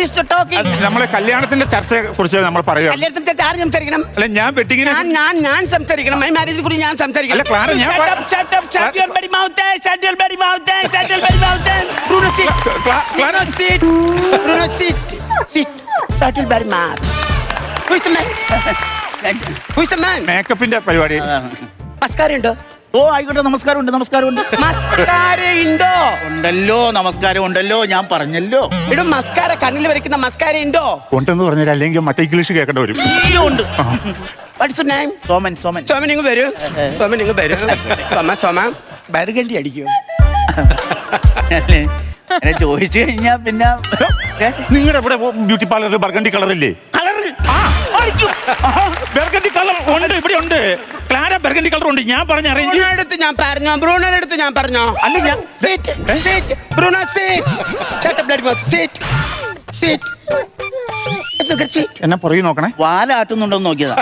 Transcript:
is talking? നമ്മളെ കല്യാണത്തിന്റെ ചർച്ചയെ കുറിച്ച് നമ്മൾ പറയുക. കല്യാണത്തിന്റെ ആര് സംസാരിക്കണം? അല്ല ഞാൻ വെഡിങ്ങിന് ഞാൻ സംസാരിക്കണം. മൈ മാരേജിനെ കുറിച്ച് ഞാൻ സംസാരിക്കണം. അല്ല ക്ലാര ഞാൻ Shut your bloody mouth. Shut your bloody mouth. Shut your bloody mouth. Bruno sit. Clara Sit. Bruno sit. Sit. Shut your bloody mouth. Who is the man? Who is the man? മേക്കപ്പിന്റെ പരിപാടി. Mascara ഉണ്ടോ? ഓ ആയിക്കോട്ടെ. നമസ്കാരമുണ്ട്. Mascara ഉണ്ടോ? ഉണ്ടല്ലോ. നമസ്കാരം ഉണ്ടല്ലോ. ഞാൻ പറഞ്ഞല്ലോ. ഇടും മസ്കാര കണ്ണിൽ വരയ്ക്കുന്ന മസ്കാര ഉണ്ടോ? ഉണ്ടെന്ന് പറഞ്ഞാൽ അല്ലെങ്കിൽ മറ്റേ ഇംഗ്ലീഷ് കേൾക്കേണ്ടി വരും. ഉണ്ട്. What's your name? Soman. Soman ഇങ്ങ് വരൂ. സോമ ബർഗണ്ടി അടിക്കോ? എന്നെ ചോദിച്ചു കഴിഞ്ഞാ പിന്നെ നിങ്ങളുടെ ഇവിടെ ബ്യൂട്ടി പാർലറിൽ ബർഗണ്ടി കളറില്ലേ? ബർഗണ്ടി കളർ ഉണ്ട്, ഇവിടെ ഉണ്ട്. ക്ലാര ബർഗണ്ടി കളർ ഉണ്ട്. ഞാൻ പറഞ്ഞ ബ്രൂണോടുത്ത് ഞാൻ പറഞ്ഞോ അല്ല ഞാൻ ബ്രൂണോ sit. എന്നെ പുറകെ നോക്കണേ. വാലാറ്റുന്നുണ്ടോന്ന് നോക്കിയതാ.